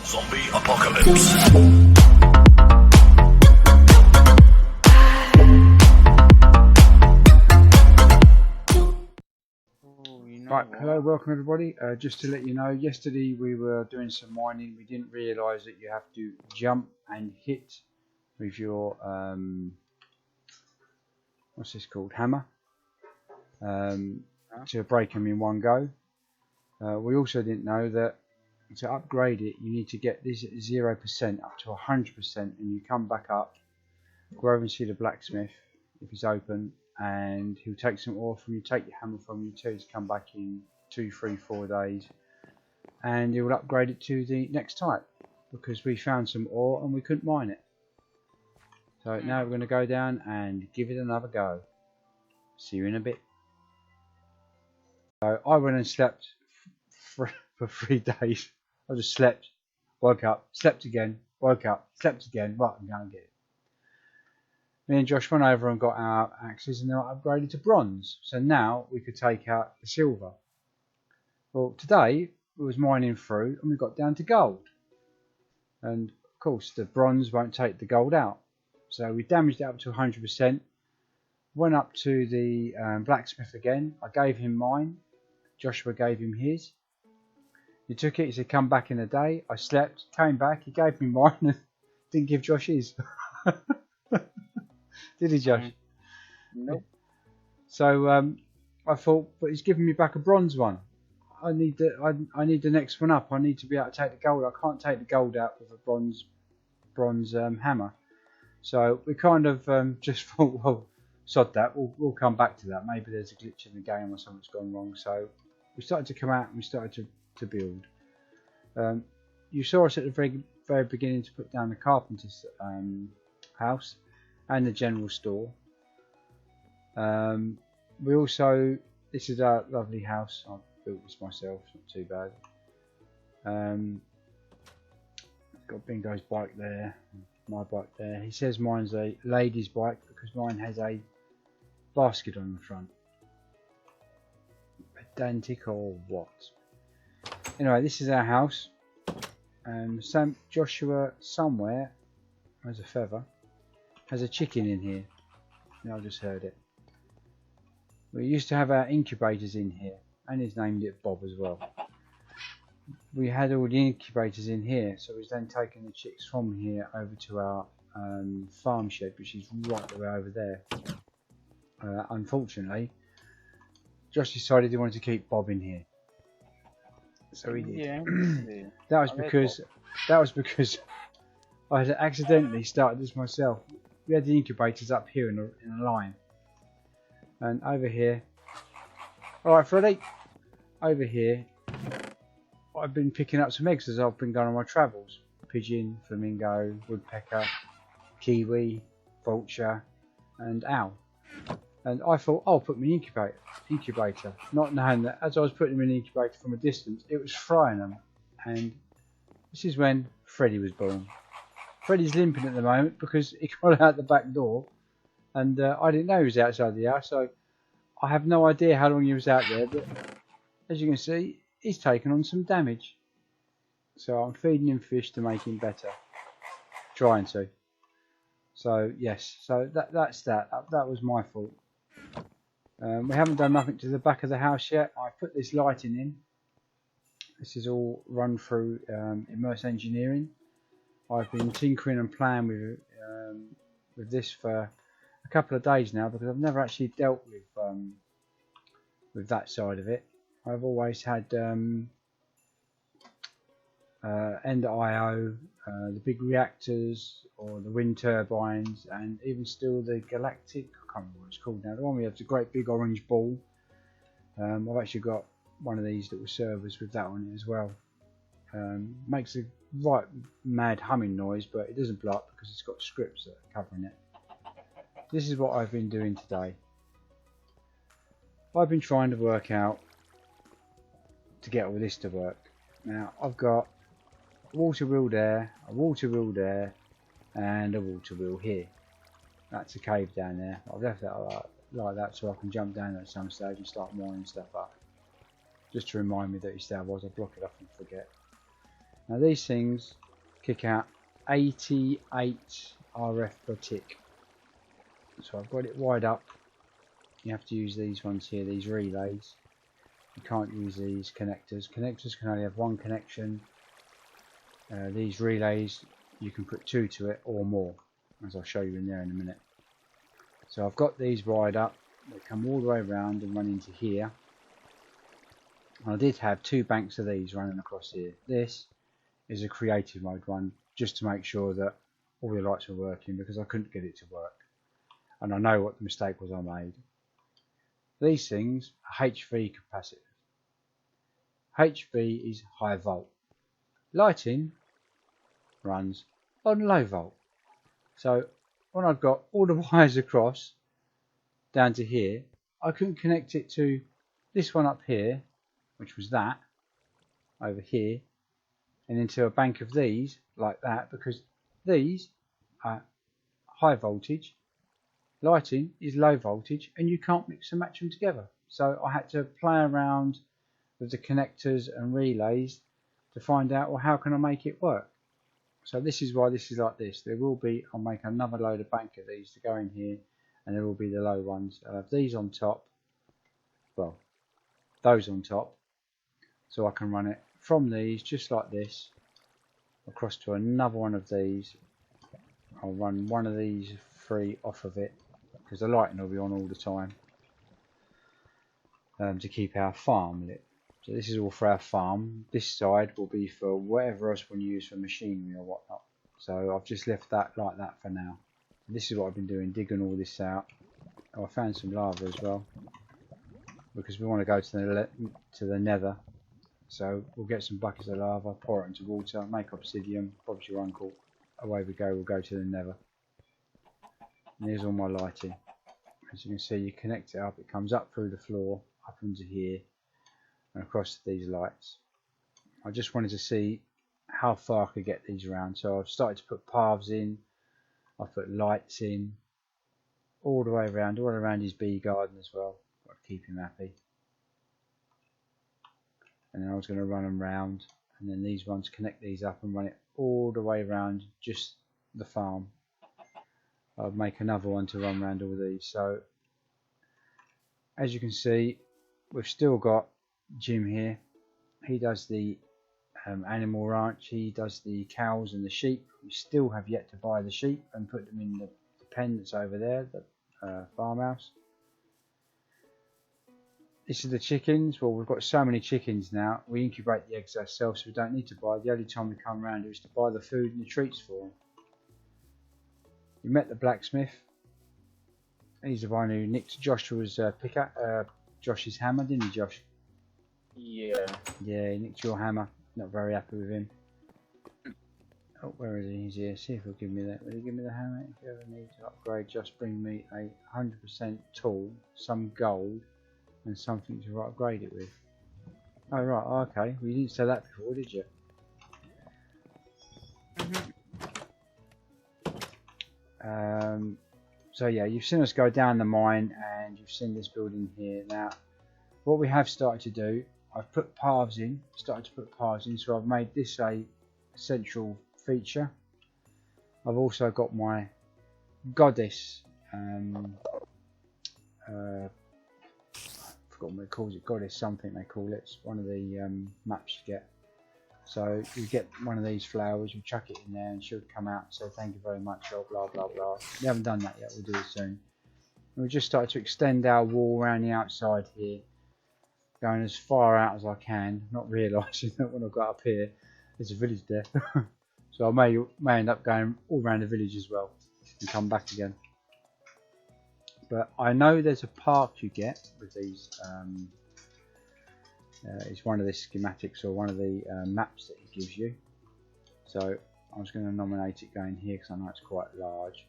Zombie apocalypse. Right, hello, welcome everybody. Just to let you know, yesterday we were doing some mining. We didn't realise that you have to jump and hit with your what's this called, hammer, to break them in one go. We also didn't know that to upgrade it you need to get this at 0% up to 100%, and you come back up, go over and see the blacksmith if he's open, and he'll take some ore from you, take your hammer from you, tell you to come back in 2, 3, 4 days, and he will upgrade it to the next type, because we found some ore and we couldn't mine it. So now we're going to go down and give it another go. See you in a bit. So I went and slept for 3 days. I just slept, woke up, slept again, woke up, slept again. Right, I'm going to get it. Me and Josh went over and got our axes, and they were upgraded to bronze. So now we could take out the silver. Well, today we was mining through and we got down to gold. And of course the bronze won't take the gold out. So we damaged it up to 100%. Went up to the blacksmith again. I gave him mine. Joshua gave him his. He took it. He said, come back in a day. I slept, came back. He gave me mine and didn't give Josh his. Did he, Josh? Nope. So I thought, but he's giving me back a bronze one. I need the next one up. I need to be able to take the gold. I can't take the gold out with a bronze hammer. So we kind of just thought, well, sod that. We'll come back to that. Maybe there's a glitch in the game or something's gone wrong. So we started to come out and we started to build. You saw us at the very beginning to put down the carpenter's house and the general store. We also, this is our lovely house. I built this myself, it's not too bad. Got Bingo's bike there, my bike there. He says mine's a lady's bike because mine has a basket on the front. Pedantic or what? Anyway, this is our house. Joshua somewhere, there's a feather, has a chicken in here. I just heard it. We used to have our incubators in here, and he's named it Bob as well. We had all the incubators in here, so we've then taken the chicks from here over to our farm shed, which is right the way over there. Unfortunately, Josh decided he wanted to keep Bob in here, so he did. Yeah. That was because I had accidentally started this myself. We had the incubators up here in a line, and over here. All right, Freddie. Over here, I've been picking up some eggs as I've been going on my travels. Pigeon, flamingo, woodpecker, kiwi, vulture, and owl. And I thought, I'll put my incubator, not knowing that as I was putting them in the incubator from a distance, it was frying them. And this is when Freddie was born. Freddie's limping at the moment because he got out the back door, and I didn't know he was outside the house, so I have no idea how long he was out there, but as you can see, he's taken on some damage. So I'm feeding him fish to make him better. Trying to. So yes, so that's that. That was my fault. We haven't done nothing to the back of the house yet. I put this lighting in. This is all run through immersive engineering. I've been tinkering and playing with this for a couple of days now because I've never actually dealt with that side of it. I've always had End.io, the big reactors or the wind turbines, and even still the galactic, I can't remember what it's called now, the one we have the great big orange ball. I've actually got one of these little servers with that on it as well. Makes a right mad humming noise, but it doesn't blow up because it's got scripts that are covering it. This is what I've been doing today. I've been trying to work out to get all this to work. Now I've got a water wheel there, a water wheel there, and a water wheel here. That's a cave down there. I've left that like that so I can jump down at some stage and start mining stuff up. Just to remind me that it's there was, I block it off and forget. Now these things kick out 88 RF per tick. So I've got it wired up. You have to use these ones here, these relays. You can't use these connectors. Connectors can only have one connection. These relays, you can put 2 to it or more, as I'll show you in there in a minute. So I've got these wired up. They come all the way around and run into here. I did have 2 banks of these running across here. This is a creative mode one, just to make sure that all the lights were working, because I couldn't get it to work. And I know what the mistake was I made. These things are HV capacitors. HV is high volt. Lighting runs on low volt. So when I've got all the wires across down to here, I couldn't connect it to this one up here, which was that over here, and into a bank of these like that, because these are high voltage, lighting is low voltage, and you can't mix and match them together. So I had to play around with the connectors and relays to find out, well, how can I make it work? So this is why this is like this. There will be, I'll make another load of bank of these to go in here, and there will be the low ones. I'll have these on top, well, those on top, so I can run it from these just like this across to another one of these. I'll run one of these 3 off of it, because the lighting will be on all the time, to keep our farm lit. So this is all for our farm. This side will be for whatever else we use for machinery or whatnot. So I've just left that like that for now. This is what I've been doing, digging all this out. Oh, I found some lava as well, because we want to go to the nether. So we'll get some buckets of lava, pour it into water, make obsidian, Bob's your uncle. Away we go, we'll go to the nether. And here's all my lighting. As you can see, you connect it up, it comes up through the floor, up into here, and across these lights. I just wanted to see how far I could get these around, so I've started to put paths in, I've put lights in, all the way around, all around his bee garden as well. Got to keep him happy. And then I was going to run them round, and then these ones, connect these up and run it all the way around just the farm. I'll make another one to run around all these. So as you can see, we've still got Jim here. He does the animal ranch, he does the cows and the sheep. We still have yet to buy the sheep and put them in the pen that's over there, the farmhouse. This is the chickens. Well, we've got so many chickens now, we incubate the eggs ourselves, so we don't need to buy. The only time we come around here is to buy the food and the treats for them. We met the blacksmith. He's the one who nicked Joshua's Josh's hammer, didn't he, Josh? Yeah. Yeah, he nicked your hammer. Not very happy with him. Oh, where is he? He's here. See if he'll give me that. Will he give me the hammer? If you ever need to upgrade, just bring me a 100% tool, some gold, and something to upgrade it with. Oh, right. Oh, okay. Well, you didn't say that before, did you? So yeah, you've seen us go down the mine, and you've seen this building here. Now, what we have started to do, I've put paths in, started to put paths in, so I've made this a central feature. I've also got my goddess, I forgot what it calls it, goddess something they call it. It's one of the maps you get. So you get one of these flowers, you chuck it in there, and she'll come out and say thank you very much, or blah blah blah. We haven't done that yet, we'll do it soon. And we just started to extend our wall around the outside here, going as far out as I can, not realising that when I got up here there's a village there. So I may end up going all around the village as well and come back again. But I know there's a park you get with these. It's one of the schematics or one of the maps that it gives you. So I was going to nominate it going here because I know it's quite large.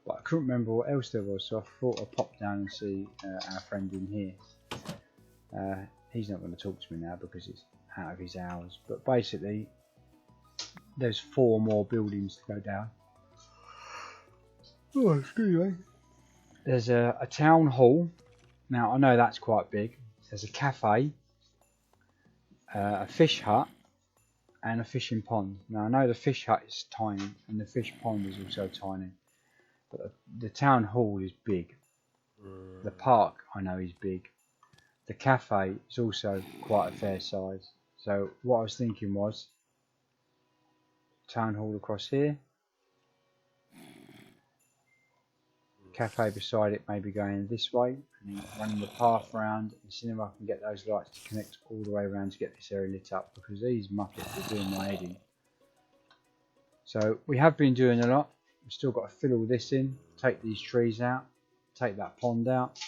But I couldn't remember what else there was, so I thought I'd pop down and see our friend in here. He's not going to talk to me now because it's out of his hours. But basically, there's 4 more buildings to go down. Oh, excuse me. There's a town hall. Now I know that's quite big. There's a cafe, a fish hut, and a fishing pond. Now I know the fish hut is tiny and the fish pond is also tiny, but the town hall is big. The park I know is big. The cafe is also quite a fair size. So what I was thinking was town hall across here, cafe beside it, maybe going this way and then running the path around and seeing if I can get those lights to connect all the way around to get this area lit up, because these muppets are doing my head in. So we have been doing a lot. We've still got to fill all this in, take these trees out, take that pond out,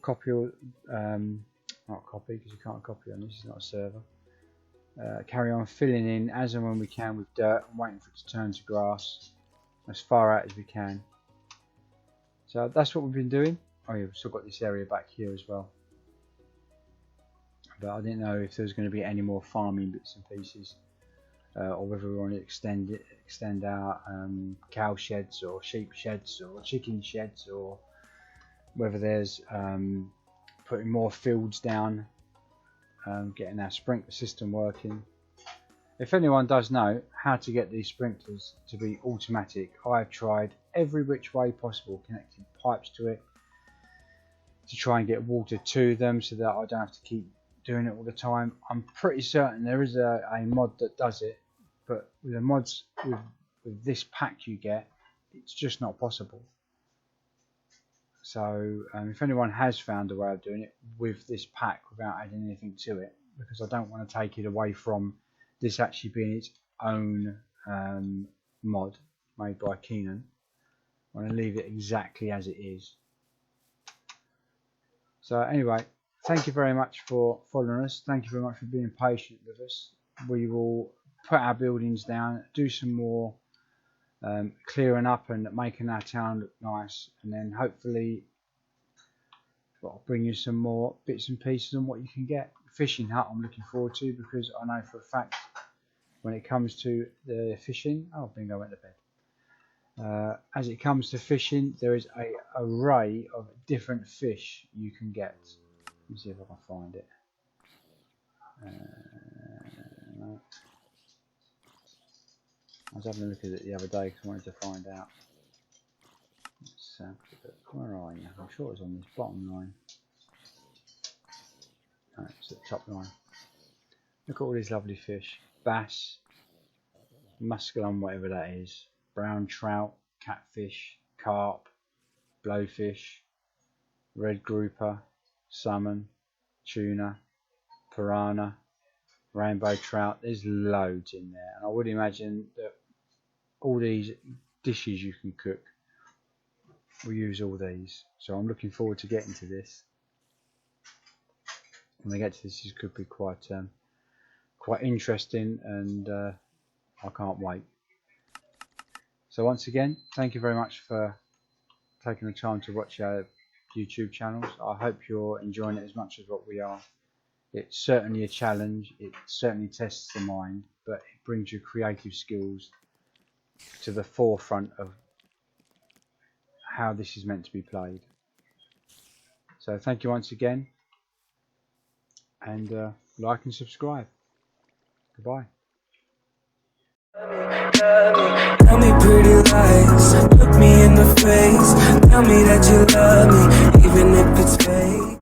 copy all, not copy because you can't copy on this, it's not a server. Carry on filling in as and when we can with dirt and waiting for it to turn to grass as far out as we can. So that's what we've been doing. Oh yeah, we've still got this area back here as well, but I didn't know if there was going to be any more farming bits and pieces, or whether we want to extend our cow sheds or sheep sheds or chicken sheds, or whether there's putting more fields down, getting our sprinkler system working. If anyone does know how to get these sprinklers to be automatic, I've tried every which way possible, connecting pipes to it to try and get water to them so that I don't have to keep doing it all the time. I'm pretty certain there is a mod that does it, but with the mods with this pack you get, it's just not possible. So if anyone has found a way of doing it with this pack without adding anything to it, because I don't want to take it away from this actually being its own mod made by Keenan, I want to leave it exactly as it is. So anyway, thank you very much for following us. Thank you very much for being patient with us. We will put our buildings down, do some more clearing up and making our town look nice, and then hopefully I'll bring you some more bits and pieces on what you can get. Fishing hut I'm looking forward to, because I know for a fact when it comes to the fishing, oh bingo, went to bed. As it comes to fishing, there is an array of different fish you can get. Let me see if I can find it. No. I was having a look at it the other day because I wanted to find out. Where are you? I'm sure it's on this bottom line. No, it's at the top line. Look at all these lovely fish. Bass, muskellunge, whatever that is, brown trout, catfish, carp, blowfish, red grouper, salmon, tuna, piranha, rainbow trout. There's loads in there, and I would imagine that all these dishes you can cook will use all these. So I'm looking forward to getting to this. When we get to this, it could be quite interesting, and I can't wait. So once again, thank you very much for taking the time to watch our YouTube channels. I hope you're enjoying it as much as what we are. It's certainly a challenge, it certainly tests the mind, but it brings your creative skills to the forefront of how this is meant to be played. So thank you once again, and like and subscribe. Goodbye. Tell me pretty lies, look me in the face, tell me that you love me, even if it's fake.